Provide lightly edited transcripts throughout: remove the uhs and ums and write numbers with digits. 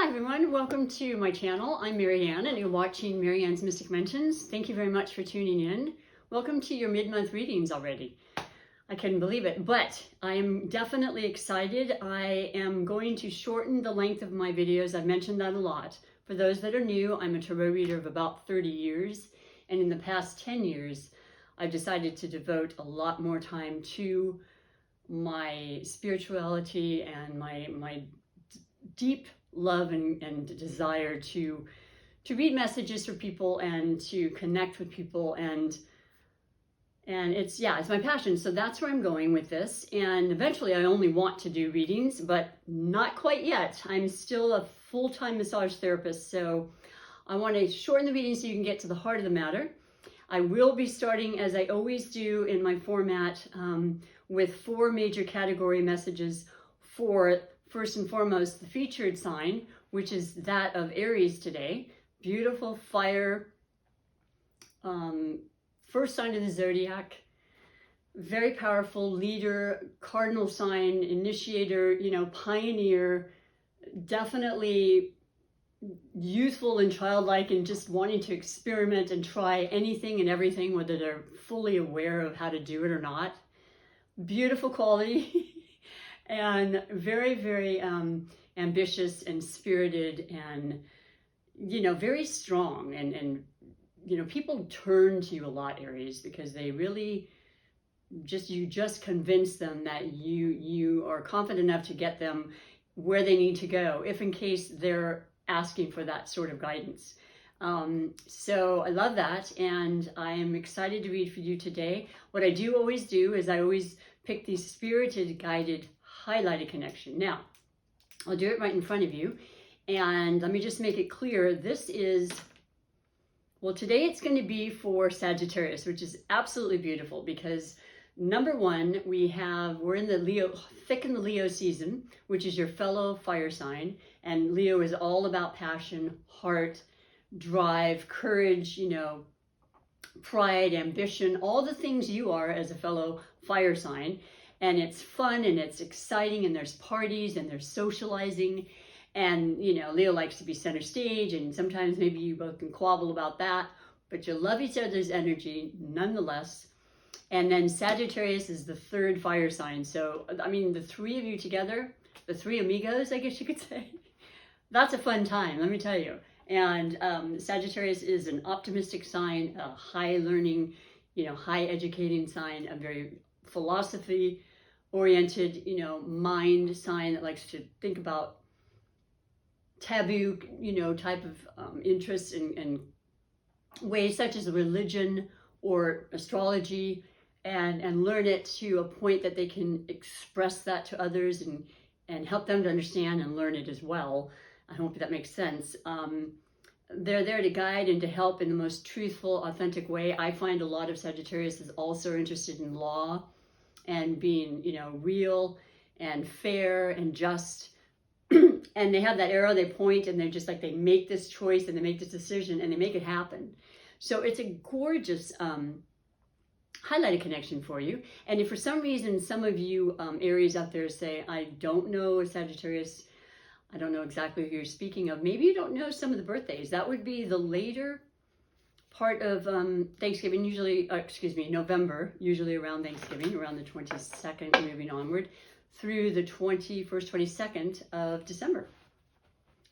Hi everyone, welcome to my channel. I'm MaryAnne and you're watching MaryAnne's Mystic Mentions. Thank you very much for tuning in. Welcome to your mid-month readings already. I couldn't believe it, but I am definitely excited. I am going to shorten the length of my videos. I've mentioned that a lot. For those that are new, I'm a tarot reader of about 30 years, and in the past 10 years, I've decided to devote a lot more time to my spirituality and my deep love and desire to read messages for people and to connect with people, and it's my passion. So that's where I'm going with this, and eventually I only want to do readings, but not quite yet. I'm still a full-time massage therapist, so I want to shorten the readings so you can get to the heart of the matter. I will be starting, as I always do in my format, with 4 major category messages for, first and foremost, the featured sign, which is that of Aries today. Beautiful fire, first sign of the zodiac, very powerful leader, cardinal sign, initiator, pioneer, definitely youthful and childlike and just wanting to experiment and try anything and everything, whether they're fully aware of how to do it or not. Beautiful quality. And very, very ambitious and spirited and, very strong. And people turn to you a lot, Aries, because they really you just convince them that you are confident enough to get them where they need to go, if in case they're asking for that sort of guidance. So I love that, and I am excited to read for you today. What I do always do is I always pick the spirited, guided, highlighted connection. Now, I'll do it right in front of you, and let me just make it clear. This is, well, today it's going to be for Sagittarius, which is absolutely beautiful because number one, we're in the thick in the Leo season, which is your fellow fire sign, and Leo is all about passion, heart, drive, courage, pride, ambition, all the things you are as a fellow fire sign. And it's fun and it's exciting, and there's parties and there's socializing, and Leo likes to be center stage, and sometimes maybe you both can quabble about that, but you love each other's energy nonetheless. And then Sagittarius is the third fire sign. So, I mean, the 3 of you together, the 3 amigos, I guess you could say, that's a fun time, let me tell you. And Sagittarius is an optimistic sign, a high learning, high educating sign, a very philosophy-oriented, mind sign that likes to think about taboo, type of interests and ways such as religion or astrology, and learn it to a point that they can express that to others and help them to understand and learn it as well. I hope that makes sense. They're there to guide and to help in the most truthful, authentic way. I find a lot of Sagittarius is also interested in law and being, real and fair and just. And they have that arrow they point, and they're just like, they make this choice and they make this decision and they make it happen. So it's a gorgeous highlighted connection for you. And if for some reason some of you Aries out there say, I don't know a Sagittarius, I don't know exactly who you're speaking of, maybe you don't know some of the birthdays. That would be the later part of Thanksgiving, usually, November, usually around Thanksgiving, around the 22nd, moving onward, through the 21st, 22nd of December.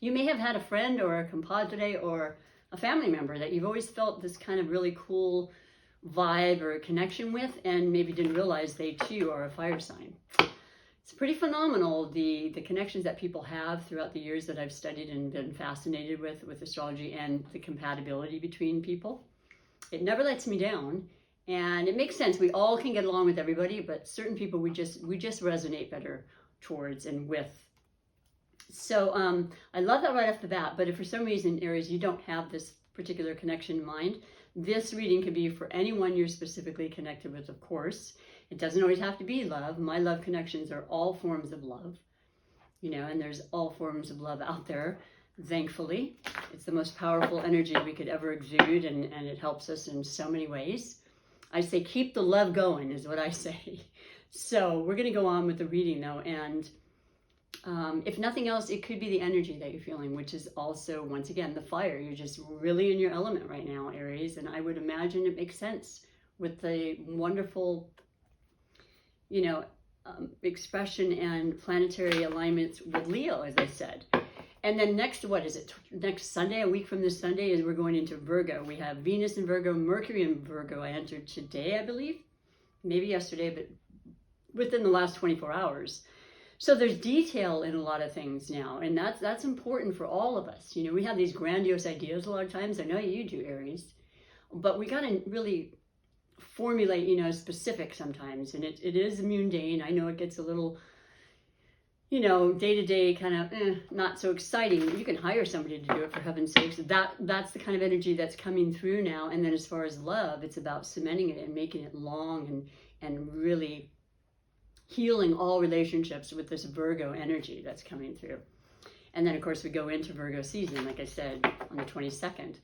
You may have had a friend or a compadre or a family member that you've always felt this kind of really cool vibe or connection with, and maybe didn't realize they too are a fire sign. It's pretty phenomenal, the connections that people have throughout the years that I've studied and been fascinated with astrology, and the compatibility between people. It never lets me down, and it makes sense. We all can get along with everybody, but certain people we just resonate better towards and with. So I love that right off the bat. But if for some reason, Aries, you don't have this particular connection in mind, this reading could be for anyone you're specifically connected with, of course. It doesn't always have to be love. My love connections are all forms of love, and there's all forms of love out there, thankfully. It's the most powerful energy we could ever exude, and it helps us in so many ways. I say keep the love going is what I say. So we're going to go on with the reading, though, and If nothing else, it could be the energy that you're feeling, which is also, once again, the fire. You're just really in your element right now, Aries. And I would imagine it makes sense with the wonderful, you know, expression and planetary alignments with Leo, as I said. And then next, what is it? Next Sunday, a week from this Sunday, is we're going into Virgo. We have Venus in Virgo, Mercury in Virgo. I entered today, I believe. Maybe yesterday, but within the last 24 hours. So there's detail in a lot of things now, and that's important for all of us. You know, we have these grandiose ideas a lot of times. I know you do, Aries, but we got to really formulate, you know, specific sometimes. And it is mundane. I know it gets a little, you know, day-to-day kind of not so exciting. You can hire somebody to do it, for heaven's sakes. That's the kind of energy that's coming through now. And then as far as love, it's about cementing it and making it long and really healing all relationships with this Virgo energy that's coming through. And then, of course, we go into Virgo season, like I said, on the 22nd.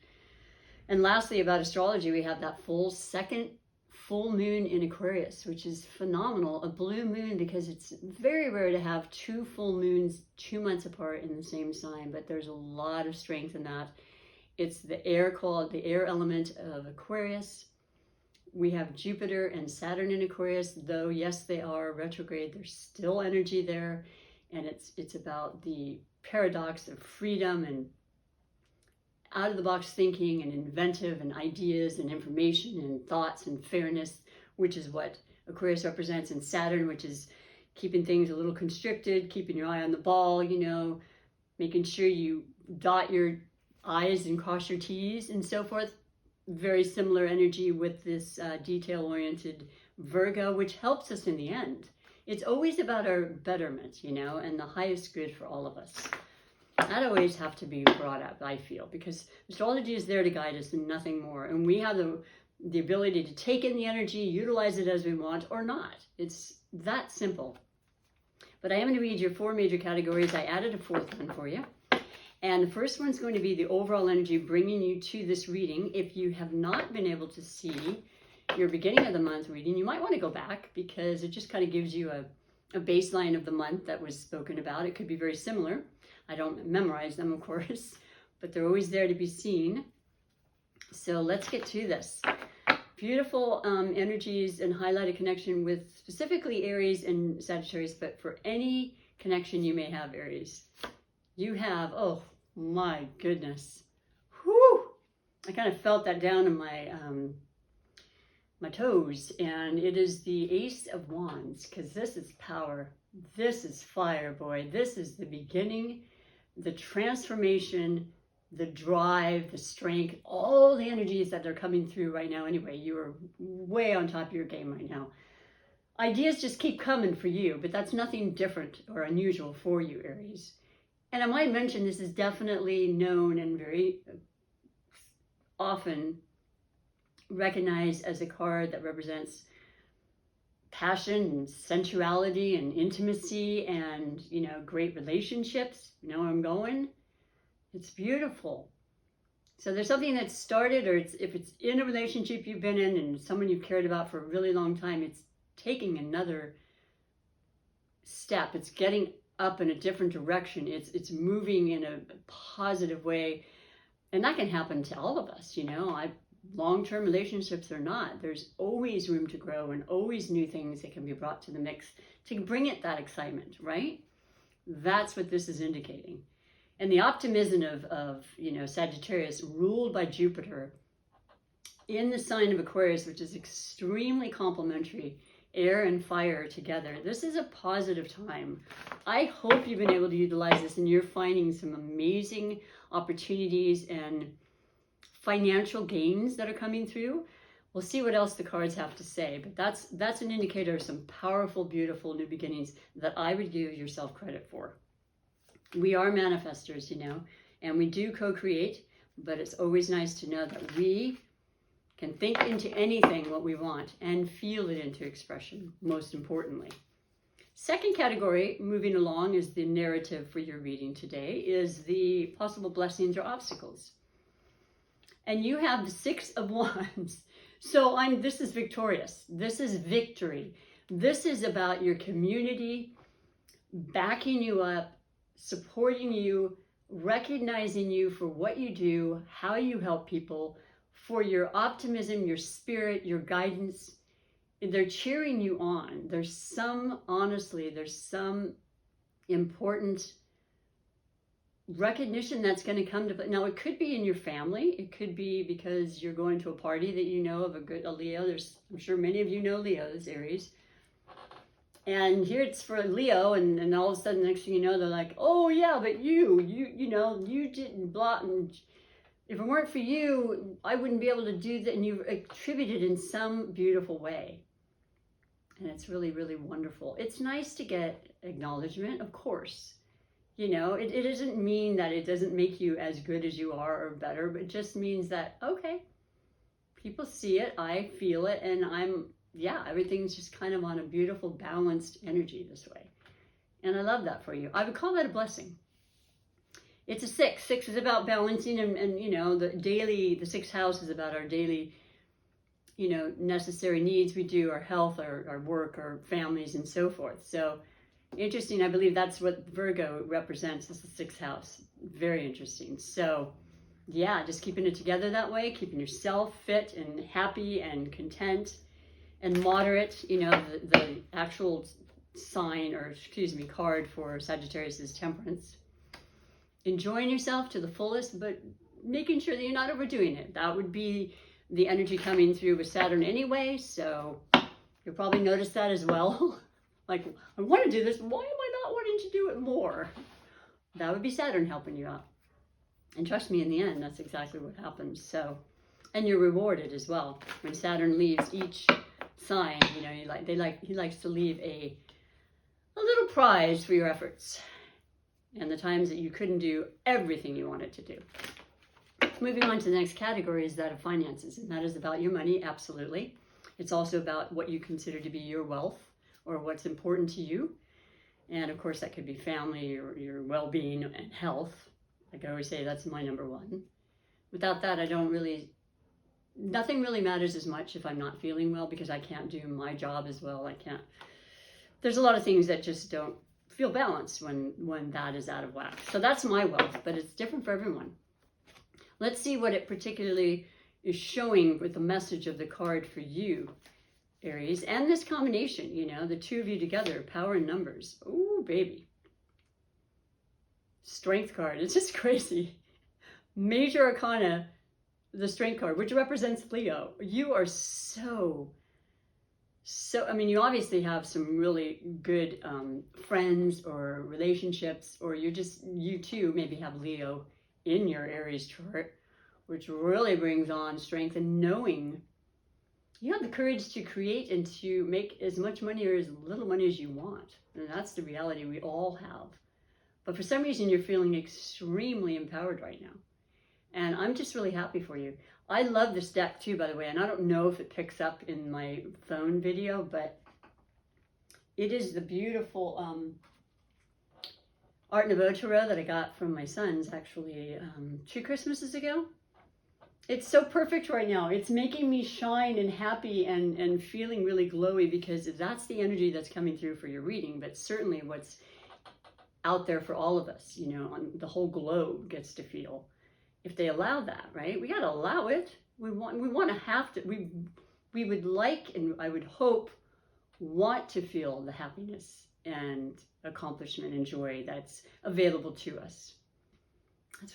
And lastly, about astrology, we have that second full moon in Aquarius, which is phenomenal. A blue moon, because it's very rare to have two full moons 2 months apart in the same sign, but there's a lot of strength in that. It's the air element of Aquarius. We have Jupiter and Saturn in Aquarius, though, yes, they are retrograde. There's still energy there. And it's about the paradox of freedom and out-of-the-box thinking and inventive and ideas and information and thoughts and fairness, which is what Aquarius represents, and Saturn, which is keeping things a little constricted, keeping your eye on the ball, you know, making sure you dot your I's and cross your T's and so forth. Very similar energy with this detail-oriented Virgo, which helps us in the end. It's always about our betterment, you know, and the highest good for all of us. That always have to be brought up, I feel, because astrology is there to guide us and nothing more. And we have the ability to take in the energy, utilize it as we want, or not. It's that simple. But I am going to read your 4 major categories. I added a 4th one for you. And the first one's going to be the overall energy bringing you to this reading. If you have not been able to see your beginning of the month reading, you might want to go back, because it just kind of gives you a baseline of the month that was spoken about. It could be very similar. I don't memorize them, of course, but they're always there to be seen. So let's get to this. Beautiful energies and highlighted connection with specifically Aries and Sagittarius, but for any connection you may have, Aries. You have, oh my goodness, whew! I kind of felt that down in my toes, and it is the Ace of Wands, because this is power, this is fire, boy. This is the beginning, the transformation, the drive, the strength, all the energies that are coming through right now. Anyway, you are way on top of your game right now. Ideas just keep coming for you, but that's nothing different or unusual for you, Aries. And I might mention, this is definitely known and very often recognized as a card that represents passion and sensuality and intimacy and, you know, great relationships. You know where I'm going? It's beautiful. So there's something that started, or if it's in a relationship you've been in and someone you've cared about for a really long time, it's taking another step. It's getting up in a different direction. It's moving in a positive way. And that can happen to all of us, you know. Long-term relationships or not, there's always room to grow and always new things that can be brought to the mix to bring it that excitement, right? That's what this is indicating. And the optimism of you know, Sagittarius, ruled by Jupiter in the sign of Aquarius, which is extremely complementary, air and fire together. This is a positive time. I hope you've been able to utilize this and you're finding some amazing opportunities and financial gains that are coming through. We'll see what else the cards have to say, but that's an indicator of some powerful, beautiful new beginnings that I would give yourself credit for. We are manifestors, you know, and we do co-create, but it's always nice to know that we can think into anything what we want and feel it into expression, most importantly. Second category, moving along, is the narrative for your reading today, is the possible blessings or obstacles. And you have the 6 of Wands. So this is victorious. This is victory. This is about your community, backing you up, supporting you, recognizing you for what you do, how you help people, for your optimism, your spirit, your guidance. They're cheering you on. Honestly, there's some important recognition that's going to come to play. Now, it could be in your family. It could be because you're going to a party that you know of a Leo. I'm sure many of you know Leos, Aries. And here it's for Leo, and all of a sudden, next thing you know, they're like, oh yeah, but you didn't blah, and if it weren't for you, I wouldn't be able to do that, and you attribute it in some beautiful way. And it's really, really wonderful. It's nice to get acknowledgement, of course. You know, it doesn't mean that it doesn't make you as good as you are or better, but it just means that, okay, people see it, I feel it, and everything's just kind of on a beautiful, balanced energy this way. And I love that for you. I would call that a blessing. It's a 6. 6 is about balancing and you know, the 6th house is about our daily, you know, necessary needs we do, our health, our work, our families, and so forth. So interesting. I believe that's what Virgo represents, is the 6th house. Very interesting. So yeah, just keeping it together that way, keeping yourself fit and happy and content and moderate. You know, the actual sign, or excuse me, card for Sagittarius is Temperance. Enjoying yourself to the fullest, but making sure that you're not overdoing it. That would be the energy coming through with Saturn anyway, so you'll probably notice that as well. Like, I want to do this, why am I not wanting to do it more? That would be Saturn helping you out. And trust me, in the end, that's exactly what happens. So, and you're rewarded as well. When Saturn leaves each sign, you know, he likes to leave a little prize for your efforts and the times that you couldn't do everything you wanted to do. Moving on to the next category is that of finances, and that is about your money, absolutely. It's also about what you consider to be your wealth, or what's important to you. And of course, that could be family, your well-being and health. Like I always say, that's my number 1. Without that, nothing really matters as much if I'm not feeling well, because I can't do my job as well. There's a lot of things that just don't feel balanced when that is out of whack. So that's my wealth, but it's different for everyone. Let's see what it particularly is showing with the message of the card for you, Aries, and this combination, you know, the two of you together, power in numbers. Oh, baby. Strength card, it's just crazy. Major Arcana, the Strength card, which represents Leo. You are so, I mean, you obviously have some really good friends or relationships, or you too maybe have Leo in your Aries chart, which really brings on strength and knowing you have the courage to create and to make as much money or as little money as you want. And that's the reality we all have. But for some reason, you're feeling extremely empowered right now. And I'm just really happy for you. I love this deck too, by the way. And I don't know if it picks up in my phone video, but it is the beautiful Art Nouveau Tarot that I got from my sons, actually, 2 Christmases ago. It's so perfect right now. It's making me shine and happy and feeling really glowy, because that's the energy that's coming through for your reading, but certainly what's out there for all of us, you know, on the whole globe gets to feel. If they allow that, right? We got to allow it. We would like, and I would hope, want to feel the happiness and accomplishment and joy that's available to us.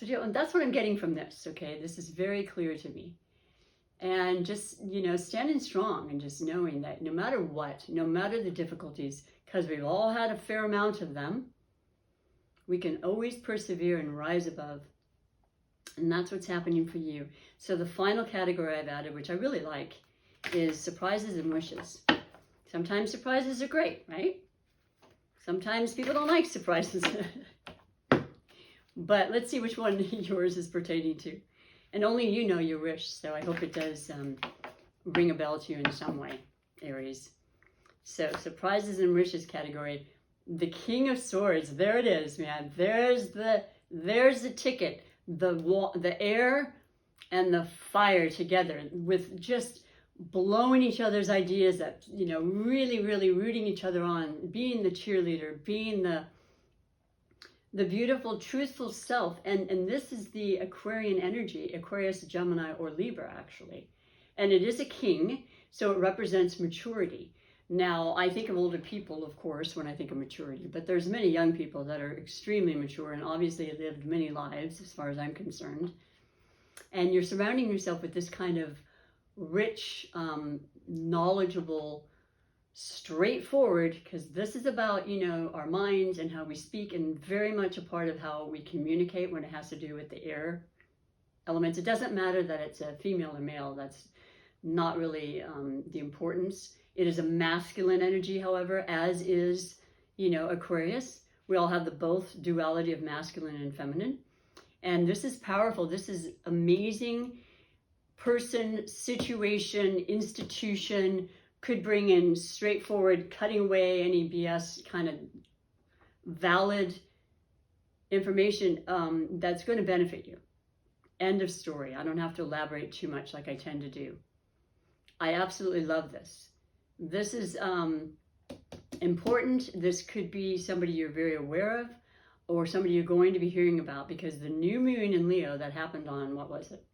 That's what I'm getting from this, okay? This is very clear to me. And just, you know, standing strong and just knowing that no matter what, no matter the difficulties, because we've all had a fair amount of them, we can always persevere and rise above. And that's what's happening for you. So the final category I've added, which I really like, is surprises and wishes. Sometimes surprises are great, right? Sometimes people don't like surprises. But let's see which one yours is pertaining to. And only you know your wish, so I hope it does ring a bell to you in some way, Aries. So, surprises and wishes category. The King of Swords, there it is, man. There's the ticket. The air and the fire together with just blowing each other's ideas up, you know, really, really rooting each other on, being the cheerleader, being the beautiful, truthful self. And this is the Aquarian energy, Aquarius, Gemini, or Libra, actually. And it is a king, so it represents maturity. Now, I think of older people, of course, when I think of maturity, but there's many young people that are extremely mature and obviously lived many lives, as far as I'm concerned. And you're surrounding yourself with this kind of rich, knowledgeable, straightforward, because this is about, you know, our minds and how we speak, and very much a part of how we communicate when it has to do with the air elements. It doesn't matter that it's a female or male. That's not really the importance. It is a masculine energy, however, as is, you know, Aquarius. We all have the both duality of masculine and feminine. And this is powerful. This is amazing. Person, situation, institution, could bring in straightforward, cutting away any BS, kind of valid information that's going to benefit you. End of story. I don't have to elaborate too much like I tend to do. I absolutely love this. This is important. This could be somebody you're very aware of, or somebody you're going to be hearing about, because the new moon in Leo that happened on, what was it?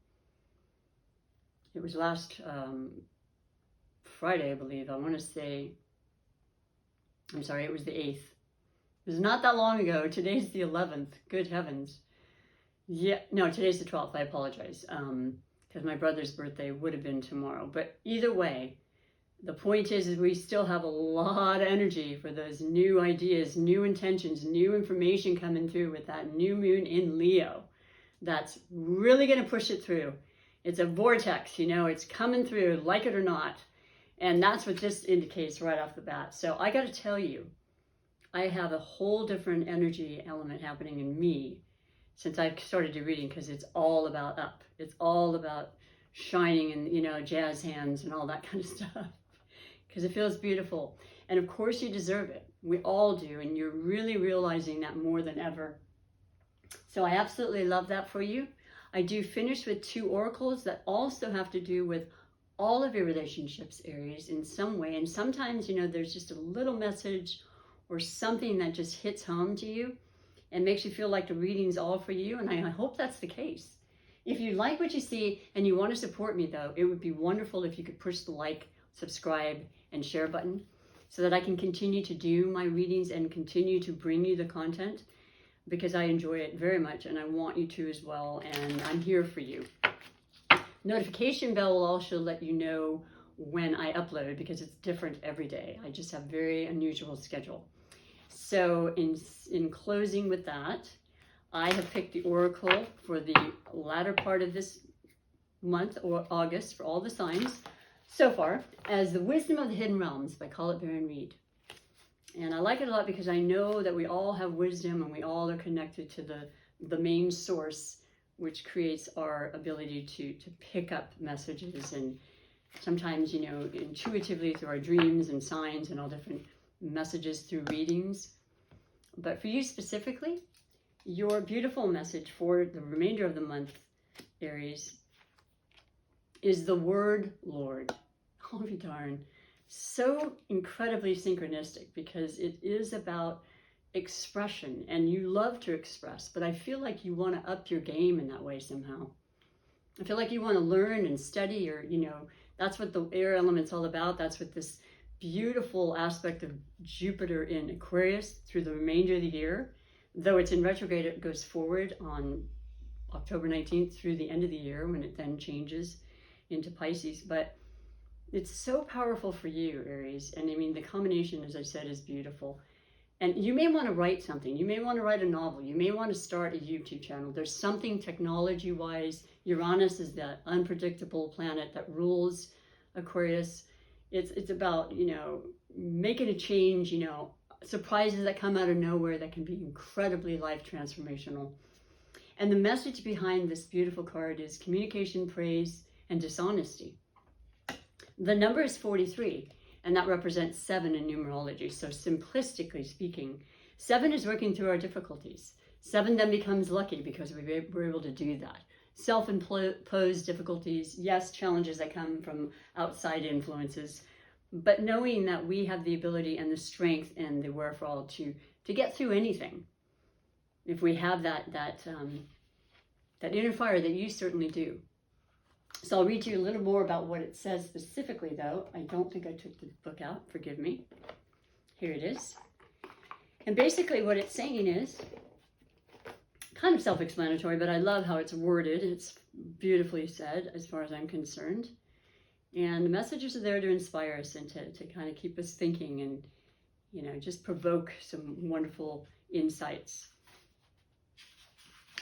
It was last Friday, I believe. I want to say, I'm sorry, it was the 8th. It was not that long ago. Today's the 11th. Good heavens. Yeah, no, today's the 12th. I apologize. Because my brother's birthday would have been tomorrow. But either way, the point is we still have a lot of energy for those new ideas, new intentions, new information coming through with that new moon in Leo. That's really going to push it through. It's a vortex, you know, it's coming through, like it or not. And that's what this indicates right off the bat. So I got to tell you, I have a whole different energy element happening in me since I've started to reading, because it's all about up. It's all about shining and, you know, jazz hands and all that kind of stuff, because it feels beautiful. And of course you deserve it. We all do. And you're really realizing that more than ever. So I absolutely love that for you. I do finish with 2 oracles that also have to do with all of your relationships, Aries, in some way. And sometimes, you know, there's just a little message or something that just hits home to you and makes you feel like the reading's all for you. And I hope that's the case. If you like what you see and you want to support me, though, it would be wonderful if you could push the like, subscribe, and share button so that I can continue to do my readings and continue to bring you the content, because I enjoy it very much and I want you to as well, and I'm here for you. Notification bell will also let you know when I upload, because it's different every day. I just have a very unusual schedule. So in closing with that, I have picked the oracle for the latter part of this month, or August, for all the signs so far, as The Wisdom of the Hidden Realms by Colette Baron Reid. And I like it a lot because I know that we all have wisdom and we all are connected to the main source, which creates our ability to pick up messages, and sometimes, you know, intuitively through our dreams and signs and all different messages through readings. But for you specifically, your beautiful message for the remainder of the month, Aries, is the word Lord. I'll be darned. So incredibly synchronistic, because it is about expression, and you love to express, but I feel like you want to up your game in that way somehow. I feel like you want to learn and study, or, you know, that's what the air element's all about. That's what this beautiful aspect of Jupiter in Aquarius through the remainder of the year, though it's in retrograde, it goes forward on October 19th through the end of the year, when it then changes into Pisces. But it's so powerful for you, Aries. And I mean, the combination, as I said, is beautiful. And you may want to write something. You may want to write a novel. You may want to start a YouTube channel. There's something technology-wise. Uranus is that unpredictable planet that rules Aquarius. It's about, you know, making a change, you know, surprises that come out of nowhere that can be incredibly life transformational. And the message behind this beautiful card is communication, praise, and dishonesty. The number is 43, and that represents 7 in numerology. So simplistically speaking, 7 is working through our difficulties. 7 then becomes lucky because we're able to do that. self-imposed difficulties, yes, challenges that come from outside influences, but knowing that we have the ability and the strength and the wherewithal to get through anything. If we have that inner fire that you certainly do. So I'll read to you a little more about what it says specifically, though. I don't think I took the book out. Forgive me. Here it is. And basically what it's saying is kind of self-explanatory, but I love how it's worded. It's beautifully said as far as I'm concerned. And the messages are there to inspire us and to kind of keep us thinking and, you know, just provoke some wonderful insights.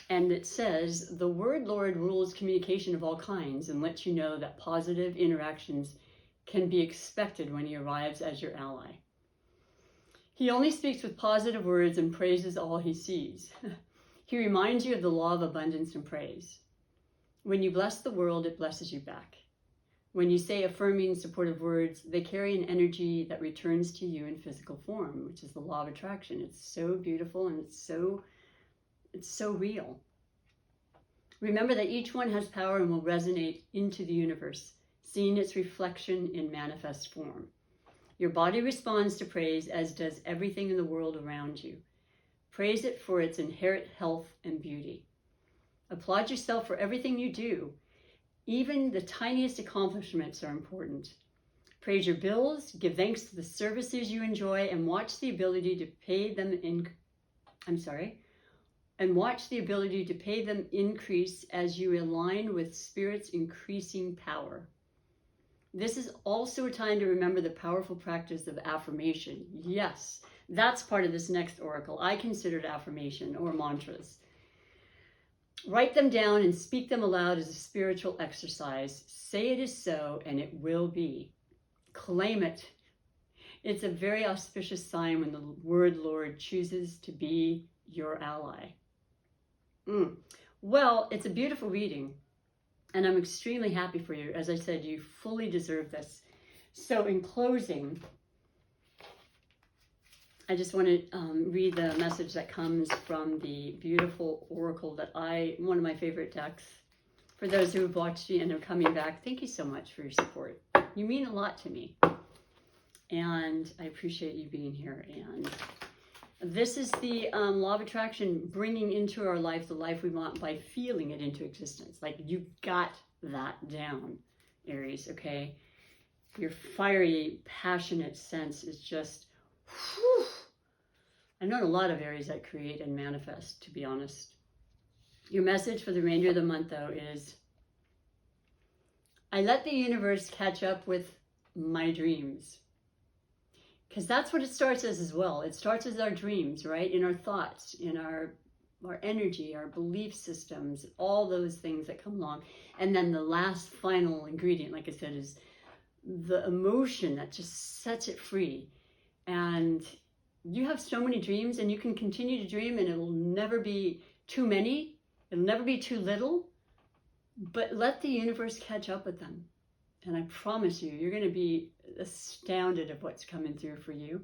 And it says, the word Lord rules communication of all kinds and lets you know that positive interactions can be expected when he arrives as your ally. He only speaks with positive words and praises all he sees. He reminds you of the law of abundance and praise. When you bless the world, it blesses you back. When you say affirming, supportive words, they carry an energy that returns to you in physical form, which is the law of attraction. It's so beautiful and it's so real. Remember that each one has power and will resonate into the universe, seeing its reflection in manifest form. Your body responds to praise, as does everything in the world around you. Praise it for its inherent health and beauty. Applaud yourself for everything you do. Even the tiniest accomplishments are important. Praise your bills, give thanks to the services you enjoy, and watch the ability to pay them increase as you align with Spirit's increasing power. This is also a time to remember the powerful practice of affirmation. Yes, that's part of this next oracle. I consider it affirmation or mantras. Write them down and speak them aloud as a spiritual exercise. Say it is so, and it will be. Claim it. It's a very auspicious sign when the word Lord chooses to be your ally. Well, it's a beautiful reading, and I'm extremely happy for you. As I said, you fully deserve this. So in closing, I just want to read the message that comes from the beautiful oracle that one of my favorite decks. For those who have watched me and are coming back, thank you so much for your support. You mean a lot to me, and I appreciate you being here. And this is the law of attraction, bringing into our life the life we want by feeling it into existence. Like, you got that down, Aries, okay? Your fiery, passionate sense is just, whew. I've known a lot of Aries that create and manifest, to be honest. Your message for the remainder of the month, though, is, I let the universe catch up with my dreams. Because that's what it starts as well. It starts as our dreams, right? In our thoughts, in our energy, our belief systems, all those things that come along. And then the last final ingredient, like I said, is the emotion that just sets it free. And you have so many dreams, and you can continue to dream, and it will never be too many. It'll never be too little. But let the universe catch up with them. And I promise you, you're going to be astounded at what's coming through for you.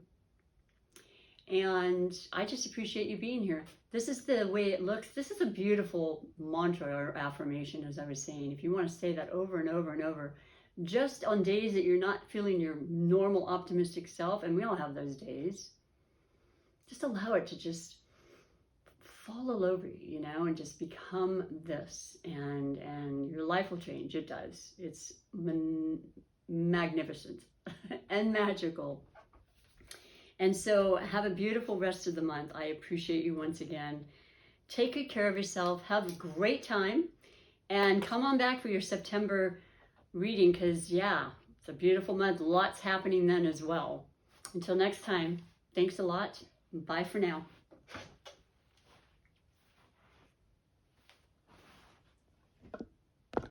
And I just appreciate you being here. This is the way it looks. This is a beautiful mantra or affirmation, as I was saying. If you want to say that over and over and over, just on days that you're not feeling your normal optimistic self, and we all have those days, just allow it to just fall all over you, you know, and just become this, and your life will change. It does. It's magnificent and magical. And so have a beautiful rest of the month. I appreciate you once again. Take good care of yourself. Have a great time, and come on back for your September reading, because yeah, it's a beautiful month. Lots happening then as well. Until next time, thanks a lot. Bye for now.